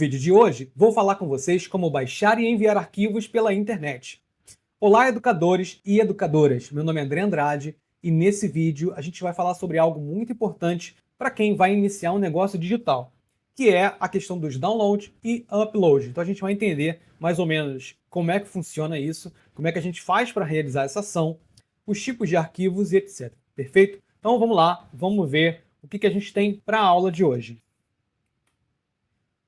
No vídeo de hoje, vou falar com vocês como baixar e enviar arquivos pela internet. Olá, educadores e educadoras! Meu nome é André Andrade e nesse vídeo a gente vai falar sobre algo muito importante para quem vai iniciar um negócio digital, que é a questão dos download e upload. Então a gente vai entender mais ou menos como é que funciona isso, como é que a gente faz para realizar essa ação, os tipos de arquivos e etc. Perfeito? Então vamos lá, vamos ver o que a gente tem para a aula de hoje.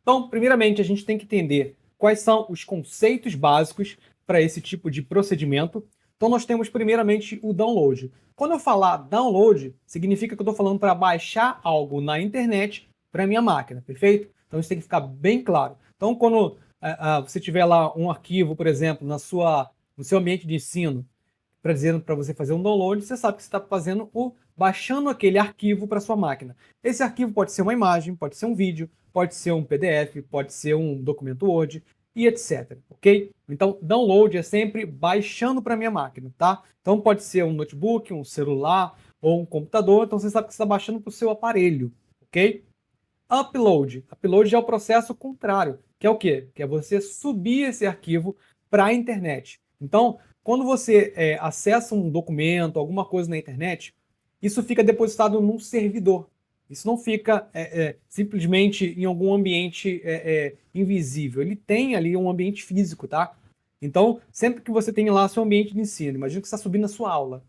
Então, primeiramente, a gente tem que entender quais são os conceitos básicos para esse tipo de procedimento. Então, nós temos primeiramente o download. Quando eu falar download, significa que eu estou falando para baixar algo na internet para a minha máquina, perfeito? Então, isso tem que ficar bem claro. Então, quando você tiver lá um arquivo, por exemplo, no seu ambiente de ensino, dizendo para você fazer um download, você sabe que você está fazendo baixando aquele arquivo para sua máquina. Esse arquivo pode ser uma imagem, pode ser um vídeo, pode ser um PDF, pode ser um documento Word e etc, ok? Então, download é sempre baixando para minha máquina, tá? Então, pode ser um notebook, um celular ou um computador, então você sabe que você está baixando para o seu aparelho, ok? Upload. Upload já é o processo contrário, que é o quê? Que é você subir esse arquivo para a internet. Então, quando você acessa um documento, alguma coisa na internet, isso fica depositado num servidor. Isso não fica simplesmente em algum ambiente invisível. Ele tem ali um ambiente físico, tá? Então, sempre que você tem lá seu ambiente de ensino, imagina que você está subindo a sua aula.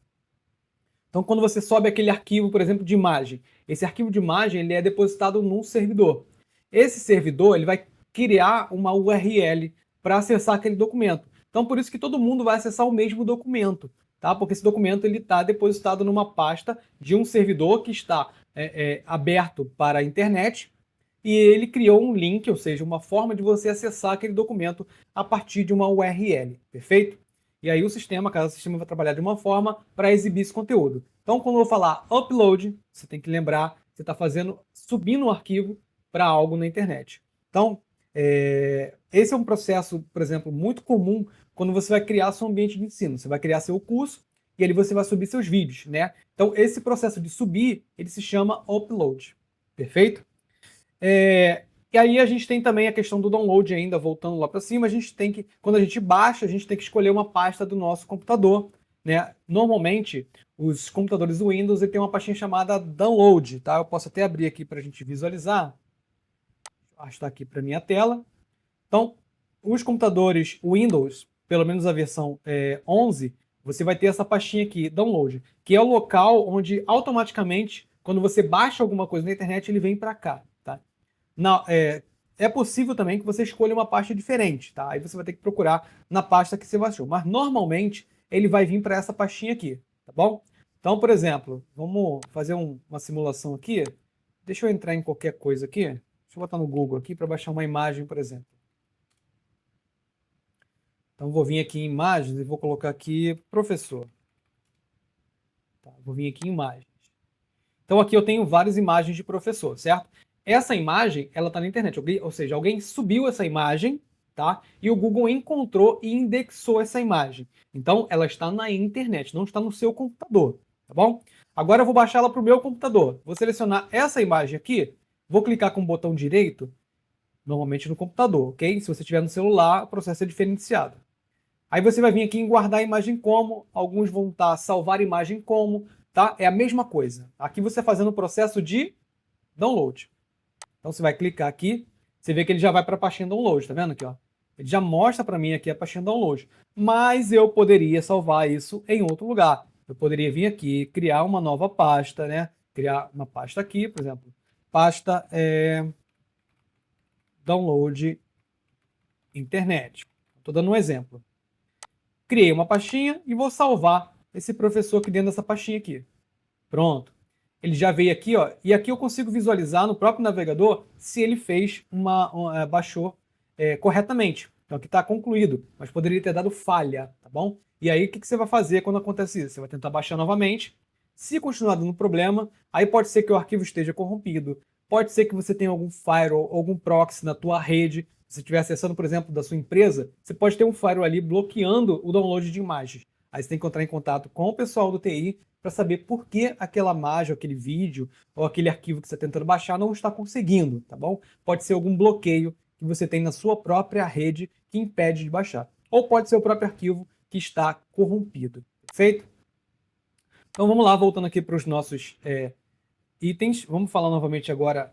Então, quando você sobe aquele arquivo, por exemplo, de imagem, esse arquivo de imagem ele é depositado num servidor. Esse servidor ele vai criar uma URL para acessar aquele documento. Então, por isso que todo mundo vai acessar o mesmo documento, tá? Porque esse documento ele está depositado numa pasta de um servidor que está aberto para a internet e ele criou um link, ou seja, uma forma de você acessar aquele documento a partir de uma URL, perfeito? E aí cada sistema vai trabalhar de uma forma para exibir esse conteúdo. Então, quando eu falar upload, você tem que lembrar que você está subindo um arquivo para algo na internet. Então, esse é um processo, por exemplo, muito comum quando você vai criar seu ambiente de ensino. Você vai criar seu curso e ali você vai subir seus vídeos, né? Então, esse processo de subir, ele se chama upload. Perfeito? E aí a gente tem também a questão do download ainda, voltando lá para cima, quando a gente baixa, a gente tem que escolher uma pasta do nosso computador, né? Normalmente, os computadores do Windows ele tem uma pastinha chamada download, tá? Eu posso até abrir aqui para a gente visualizar. Arrastar aqui para minha tela. Então, os computadores Windows, pelo menos a versão 11, você vai ter essa pastinha aqui, download, que é o local onde automaticamente, quando você baixa alguma coisa na internet, ele vem para cá. É possível também que você escolha uma pasta diferente, tá? Aí você vai ter que procurar na pasta que você baixou. Mas normalmente ele vai vir para essa pastinha aqui, tá bom? Então, por exemplo, vamos fazer uma simulação aqui. Deixa eu entrar em qualquer coisa aqui. Deixa eu botar no Google aqui para baixar uma imagem, por exemplo. Então vou vir aqui em imagens e vou colocar aqui professor. Tá, vou vir aqui em imagens. Então aqui eu tenho várias imagens de professor, certo? Essa imagem, ela está na internet, ou seja, alguém subiu essa imagem, tá? E o Google encontrou e indexou essa imagem. Então, ela está na internet, não está no seu computador, tá bom? Agora eu vou baixar ela para o meu computador. Vou selecionar essa imagem aqui, vou clicar com o botão direito, normalmente no computador, ok? Se você tiver no celular, o processo é diferenciado. Aí você vai vir aqui em guardar a imagem como, alguns vão estar salvar imagem como, tá? É a mesma coisa. Aqui você está fazendo o processo de download. Então você vai clicar aqui, você vê que ele já vai para a pastinha download, tá vendo aqui, ó? Ele já mostra para mim aqui a pastinha download. Mas eu poderia salvar isso em outro lugar. Eu poderia vir aqui, criar uma nova pasta, né? Criar uma pasta aqui, por exemplo. Pasta download internet. Estou dando um exemplo. Criei uma pastinha e vou salvar esse professor aqui dentro dessa pastinha aqui. Pronto. Ele já veio aqui, ó, e aqui eu consigo visualizar no próprio navegador se ele baixou corretamente. Então aqui está concluído, mas poderia ter dado falha, tá bom? E aí o que você vai fazer quando acontece isso? Você vai tentar baixar novamente. Se continuar dando problema, aí pode ser que o arquivo esteja corrompido, pode ser que você tenha algum firewall, algum proxy na tua rede. Se você estiver acessando, por exemplo, da sua empresa, você pode ter um firewall ali bloqueando o download de imagens. Aí você tem que entrar em contato com o pessoal do TI para saber por que aquela imagem, aquele vídeo ou aquele arquivo que você está tentando baixar não está conseguindo, tá bom? Pode ser algum bloqueio que você tem na sua própria rede que impede de baixar. Ou pode ser o próprio arquivo que está corrompido. Perfeito? Então vamos lá, voltando aqui para os nossos itens. Vamos falar novamente agora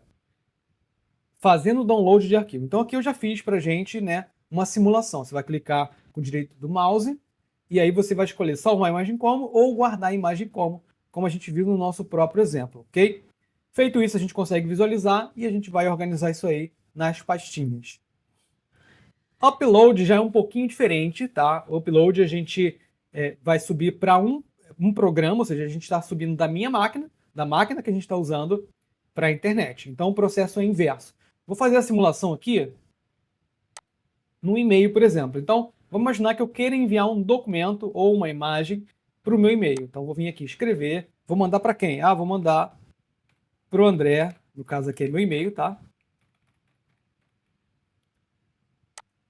fazendo o download de arquivo. Então aqui eu já fiz para a gente, né, uma simulação. Você vai clicar com o direito do mouse e aí você vai escolher salvar a imagem como ou guardar a imagem como a gente viu no nosso próprio exemplo, ok? Feito isso, a gente consegue visualizar e a gente vai organizar isso aí nas pastinhas. Upload já é um pouquinho diferente, tá? O upload a gente vai subir para um programa, ou seja, a gente está subindo da minha máquina, da máquina que a gente está usando, para a internet. Então o processo é inverso. Vou fazer a simulação aqui no e-mail, por exemplo. Então, vamos imaginar que eu queira enviar um documento ou uma imagem para o meu e-mail. Então, vou vir aqui escrever. Vou mandar para quem? Vou mandar para o André. No caso aqui é meu e-mail, tá?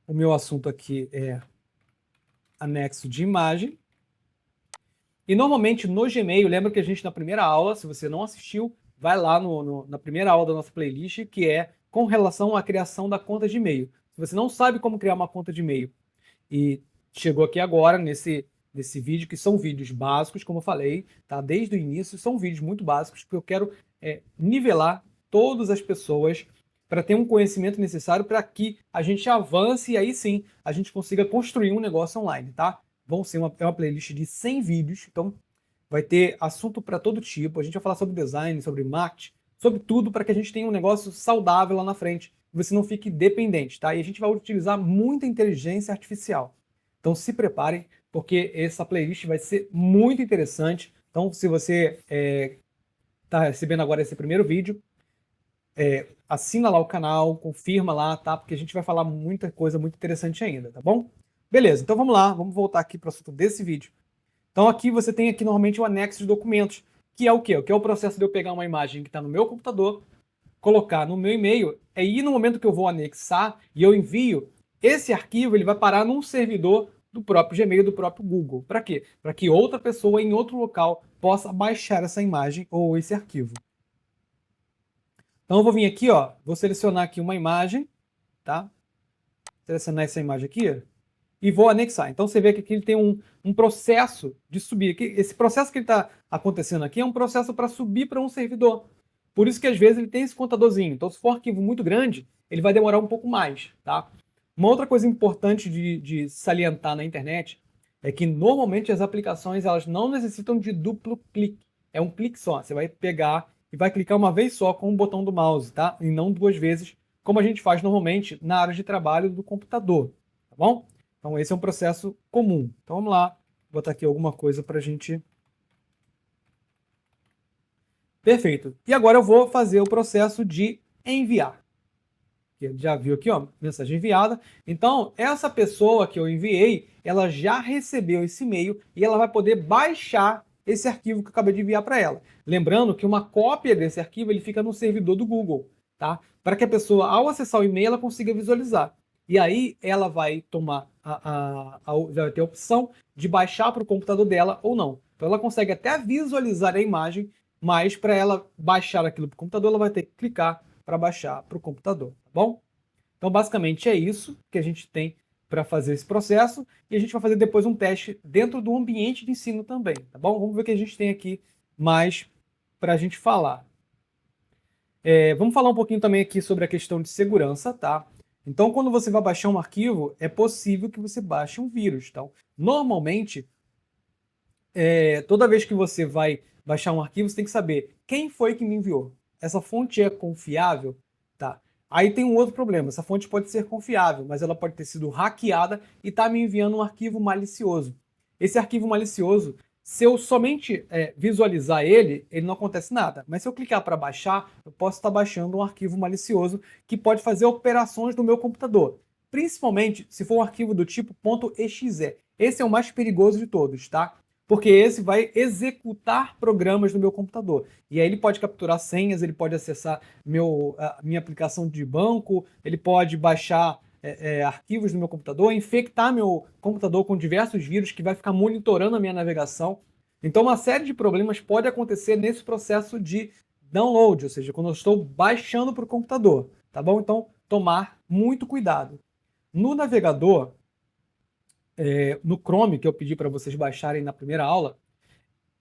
O meu assunto aqui é anexo de imagem. E normalmente no Gmail, lembra que a gente na primeira aula, se você não assistiu, vai lá na primeira aula da nossa playlist, que é com relação à criação da conta de e-mail. Se você não sabe como criar uma conta de e-mail e chegou aqui agora nesse vídeo, que são vídeos básicos, como eu falei, tá? Desde o início, são vídeos muito básicos, porque eu quero nivelar todas as pessoas para ter um conhecimento necessário para que a gente avance e aí sim a gente consiga construir um negócio online, tá? É uma playlist de 100 vídeos, então vai ter assunto para todo tipo. A gente vai falar sobre design, sobre marketing, sobre tudo para que a gente tenha um negócio saudável lá na frente e você não fique dependente, tá? E a gente vai utilizar muita inteligência artificial. Então se preparem, porque essa playlist vai ser muito interessante. Então se você está recebendo agora esse primeiro vídeo, assina lá o canal, confirma lá, tá? Porque a gente vai falar muita coisa muito interessante ainda, tá bom? Beleza, então vamos lá, vamos voltar aqui para o assunto desse vídeo. Então aqui você tem aqui normalmente o anexo de documentos, que é o quê? Que é o processo de eu pegar uma imagem que está no meu computador, colocar no meu e-mail, e no momento que eu vou anexar e eu envio, esse arquivo ele vai parar num servidor do próprio Gmail, do próprio Google. Para quê? Para que outra pessoa em outro local possa baixar essa imagem ou esse arquivo. Então eu vou vir aqui, ó, vou selecionar aqui uma imagem, tá? Selecionar essa imagem aqui e vou anexar. Então você vê que aqui ele tem um processo de subir. Esse processo que está acontecendo aqui é um processo para subir para um servidor. Por isso que às vezes ele tem esse contadorzinho. Então se for um arquivo muito grande, ele vai demorar um pouco mais, tá? Uma outra coisa importante de salientar na internet é que normalmente as aplicações elas não necessitam de duplo clique. É um clique só. Você vai pegar e vai clicar uma vez só com o botão do mouse, tá? E não duas vezes, como a gente faz normalmente na área de trabalho do computador, tá bom? Então esse é um processo comum. Então vamos lá, vou botar aqui alguma coisa para a gente... Perfeito. E agora eu vou fazer o processo de enviar. Já viu aqui, ó, mensagem enviada. Então, essa pessoa que eu enviei, ela já recebeu esse e-mail e ela vai poder baixar esse arquivo que eu acabei de enviar para ela. Lembrando que uma cópia desse arquivo ele fica no servidor do Google, tá? Para que a pessoa, ao acessar o e-mail, ela consiga visualizar. E aí ela vai tomar vai ter a opção de baixar para o computador dela ou não. Então ela consegue até visualizar a imagem, mas para ela baixar aquilo para o computador, ela vai ter que clicar para baixar para o computador, tá bom? Então basicamente é isso que a gente tem para fazer esse processo e a gente vai fazer depois um teste dentro do ambiente de ensino também, tá bom? Vamos ver o que a gente tem aqui mais para a gente falar. Vamos falar um pouquinho também aqui sobre a questão de segurança, tá? Então, quando você vai baixar um arquivo, é possível que você baixe um vírus. Então, normalmente, toda vez que você vai baixar um arquivo, você tem que saber quem foi que me enviou. Essa fonte é confiável? Tá. Aí tem um outro problema. Essa fonte pode ser confiável, mas ela pode ter sido hackeada e está me enviando um arquivo malicioso. Esse arquivo malicioso, se eu somente visualizar ele não acontece nada. Mas se eu clicar para baixar, eu posso estar baixando um arquivo malicioso que pode fazer operações no meu computador. Principalmente se for um arquivo do tipo .exe. Esse é o mais perigoso de todos, tá? Porque esse vai executar programas no meu computador. E aí ele pode capturar senhas, ele pode acessar minha aplicação de banco, ele pode baixar arquivos no meu computador, infectar meu computador com diversos vírus que vai ficar monitorando a minha navegação. Então uma série de problemas pode acontecer nesse processo de download, ou seja, quando eu estou baixando para o computador, tá bom? Então tomar muito cuidado. No navegador, no Chrome, que eu pedi para vocês baixarem na primeira aula,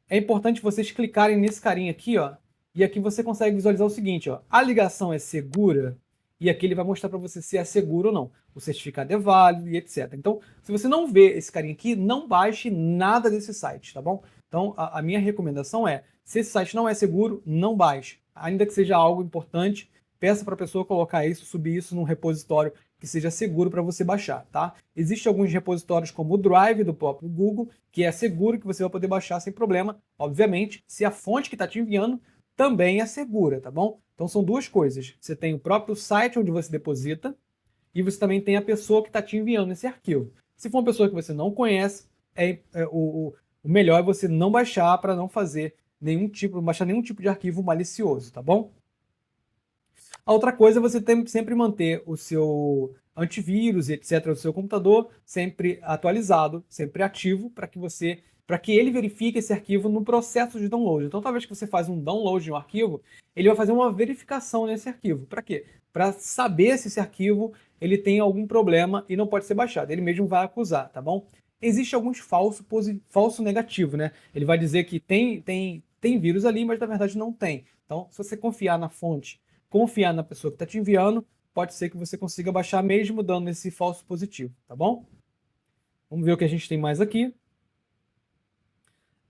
é importante vocês clicarem nesse carinha aqui, ó, e aqui você consegue visualizar o seguinte, ó, a ligação é segura, e aqui ele vai mostrar para você se é seguro ou não. O certificado é válido e etc. Então, se você não vê esse carinha aqui, não baixe nada desse site, tá bom? Então, a minha recomendação é, se esse site não é seguro, não baixe. Ainda que seja algo importante, peça para a pessoa colocar isso, subir isso num repositório que seja seguro para você baixar, tá? Existem alguns repositórios como o Drive do próprio Google, que é seguro que você vai poder baixar sem problema, obviamente, se a fonte que está te enviando também é segura, tá bom? Então são duas coisas. Você tem o próprio site onde você deposita e você também tem a pessoa que está te enviando esse arquivo. Se for uma pessoa que você não conhece, o melhor é você não baixar para não fazer baixar nenhum tipo de arquivo malicioso, tá bom? A outra coisa é você tem sempre manter o seu antivírus e etc. do seu computador sempre atualizado, sempre ativo, para que ele verifique esse arquivo no processo de download. Então, toda vez que você faz um download de um arquivo, ele vai fazer uma verificação nesse arquivo. Para quê? Para saber se esse arquivo ele tem algum problema e não pode ser baixado. Ele mesmo vai acusar, tá bom? Existe alguns falso negativo, né? Ele vai dizer que tem vírus ali, mas na verdade não tem. Então, se você confiar na fonte, confiar na pessoa que está te enviando, pode ser que você consiga baixar mesmo dando esse falso positivo, tá bom? Vamos ver o que a gente tem mais aqui.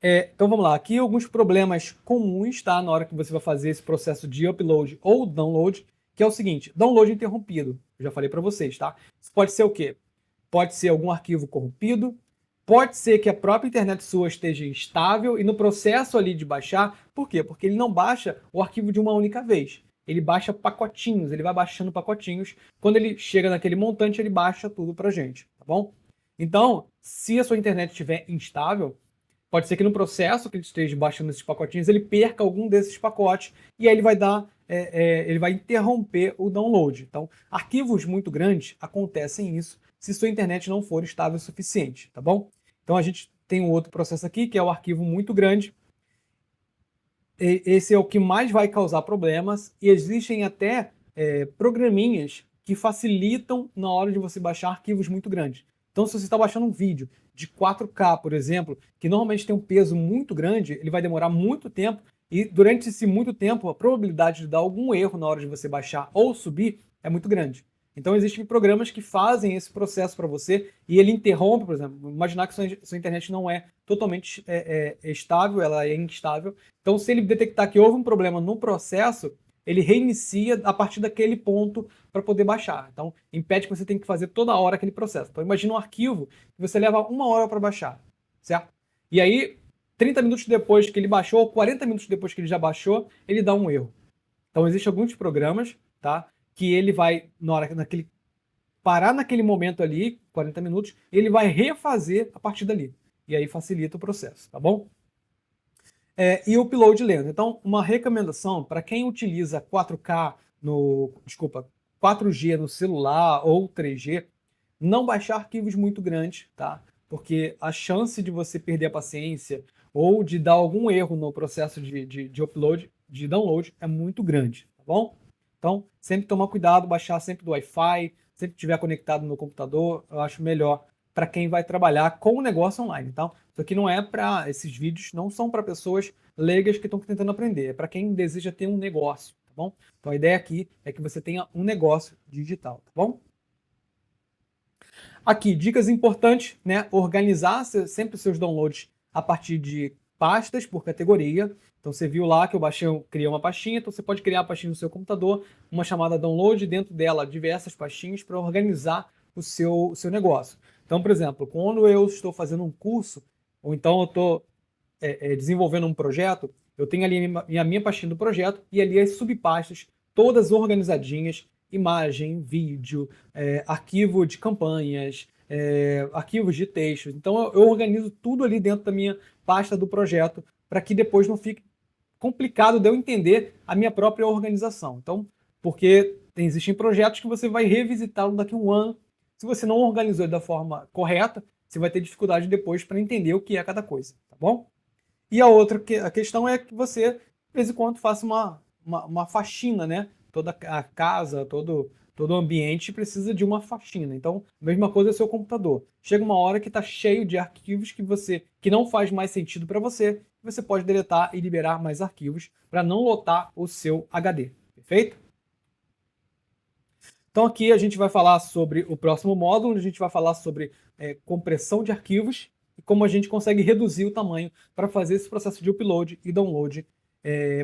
Então vamos lá, aqui alguns problemas comuns, tá? Na hora que você vai fazer esse processo de upload ou download, que é o seguinte, download interrompido, eu já falei para vocês, tá? Isso pode ser o quê? Pode ser algum arquivo corrompido, pode ser que a própria internet sua esteja instável e no processo ali de baixar, por quê? Porque ele não baixa o arquivo de uma única vez. Ele baixa pacotinhos, ele vai baixando pacotinhos. Quando ele chega naquele montante, ele baixa tudo pra gente, tá bom? Então, se a sua internet estiver instável, pode ser que no processo que ele esteja baixando esses pacotinhos, ele perca algum desses pacotes e aí ele vai ele vai interromper o download. Então, arquivos muito grandes acontecem isso se sua internet não for estável o suficiente, tá bom? Então a gente tem um outro processo aqui, que é o arquivo muito grande. Esse é o que mais vai causar problemas e existem até programinhas que facilitam na hora de você baixar arquivos muito grandes. Então, se você está baixando um vídeo de 4K, por exemplo, que normalmente tem um peso muito grande, ele vai demorar muito tempo e durante esse muito tempo a probabilidade de dar algum erro na hora de você baixar ou subir é muito grande. Então existem programas que fazem esse processo para você e ele interrompe, por exemplo, imaginar que sua internet não é totalmente estável, ela é instável. Então se ele detectar que houve um problema no processo, ele reinicia a partir daquele ponto para poder baixar. Então impede que você tenha que fazer toda hora aquele processo. Então imagina um arquivo que você leva 1 hora para baixar, certo? E aí 30 minutos depois que ele baixou, ou 40 minutos depois que ele já baixou, ele dá um erro. Então existem alguns programas, tá? Que ele vai, parar naquele momento ali, 40 minutos, ele vai refazer a partir dali. E aí facilita o processo, tá bom? E o upload lento. Então, uma recomendação para quem utiliza 4G no celular ou 3G, não baixar arquivos muito grandes, tá? Porque a chance de você perder a paciência ou de dar algum erro no processo de upload, de download, é muito grande, tá bom? Então, sempre tomar cuidado, baixar sempre do Wi-Fi, sempre estiver conectado no computador, eu acho melhor para quem vai trabalhar com o negócio online. Então, isso aqui não é para, esses vídeos não são para pessoas leigas que estão tentando aprender, é para quem deseja ter um negócio, tá bom? Então, a ideia aqui é que você tenha um negócio digital, tá bom? Aqui, dicas importantes, né? Organizar sempre os seus downloads a partir de pastas por categoria. Então você viu lá que eu criei uma pastinha, então você pode criar a pastinha no seu computador, uma chamada download, dentro dela diversas pastinhas para organizar o seu negócio. Então, por exemplo, quando eu estou fazendo um curso, ou então eu estou desenvolvendo um projeto, eu tenho ali a minha pastinha do projeto e ali as subpastas, todas organizadinhas, imagem, vídeo, arquivo de campanhas, arquivos de textos. Então eu organizo tudo ali dentro da minha pasta do projeto para que depois não fique complicado de eu entender a minha própria organização. Então, porque existem projetos que você vai revisitá-lo daqui a um ano. Se você não organizou da forma correta, você vai ter dificuldade depois para entender o que é cada coisa, tá bom? E a questão é que você, de vez em quando, faça uma faxina, né? Toda a casa, Todo ambiente precisa de uma faxina. Então, a mesma coisa é o seu computador. Chega uma hora que está cheio de arquivos que não faz mais sentido para você. Você pode deletar e liberar mais arquivos para não lotar o seu HD. Perfeito? Então aqui a gente vai falar sobre o próximo módulo, onde a gente vai falar sobre compressão de arquivos e como a gente consegue reduzir o tamanho para fazer esse processo de upload e download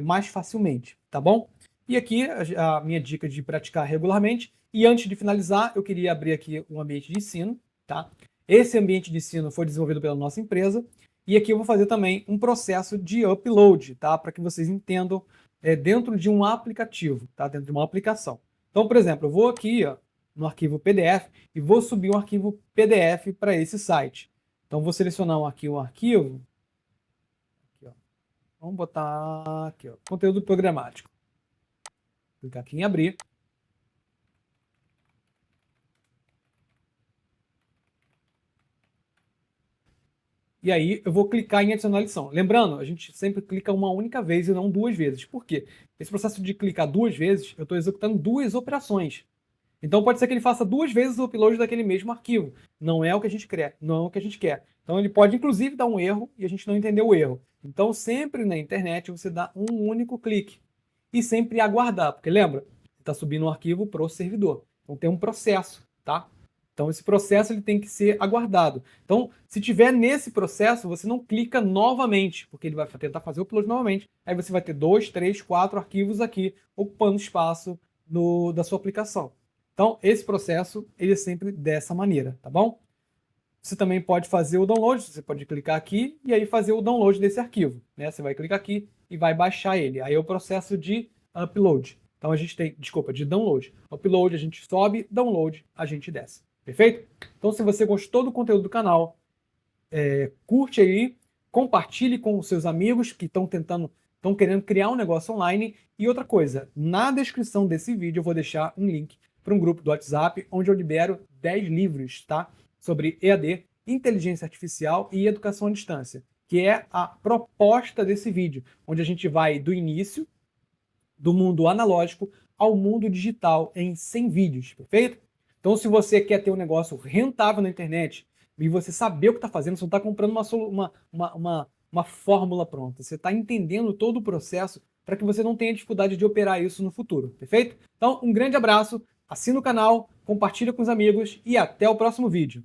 mais facilmente, tá bom? E aqui a minha dica de praticar regularmente. E antes de finalizar, eu queria abrir aqui um ambiente de ensino, tá? Esse ambiente de ensino foi desenvolvido pela nossa empresa e aqui eu vou fazer também um processo de upload, tá? Para que vocês entendam dentro de um aplicativo, tá? Dentro de uma aplicação. Então, por exemplo, eu vou aqui ó, no arquivo PDF e vou subir um arquivo PDF para esse site. Então, vou selecionar aqui um arquivo. Aqui, ó. Vamos botar aqui, ó, conteúdo programático. Clicar aqui em abrir. E aí eu vou clicar em adicionar lição. Lembrando, a gente sempre clica uma única vez e não duas vezes. Por quê? Esse processo de clicar duas vezes, eu estou executando duas operações. Então pode ser que ele faça duas vezes o upload daquele mesmo arquivo. Não é o que a gente quer, não é o que a gente quer. Então ele pode inclusive dar um erro e a gente não entendeu o erro. Então sempre na internet você dá um único clique e sempre aguardar, porque lembra, está subindo um arquivo para o servidor. Então tem um processo, tá? Então esse processo ele tem que ser aguardado. Então se tiver nesse processo, você não clica novamente, porque ele vai tentar fazer o upload novamente. Aí você vai ter 2, 3, 4 arquivos aqui ocupando espaço da sua aplicação. Então, esse processo, ele é sempre dessa maneira, tá bom? Você também pode fazer o download, você pode clicar aqui e aí fazer o download desse arquivo, né? Você vai clicar aqui e vai baixar ele. Aí é o processo de upload. Então, a gente tem, desculpa, de download. Upload a gente sobe, download a gente desce. Perfeito? Então, se você gostou do conteúdo do canal, curte aí, compartilhe com os seus amigos que estão querendo criar um negócio online. E outra coisa, na descrição desse vídeo eu vou deixar um link para um grupo do WhatsApp, onde eu libero 10 livros, tá? Sobre EAD, inteligência artificial e educação à distância, que é a proposta desse vídeo, onde a gente vai do início do mundo analógico ao mundo digital em 100 vídeos, perfeito? Então, se você quer ter um negócio rentável na internet e você saber o que está fazendo, você não está comprando uma fórmula pronta, você está entendendo todo o processo para que você não tenha dificuldade de operar isso no futuro, perfeito? Então, um grande abraço, assina o canal, compartilha com os amigos e até o próximo vídeo.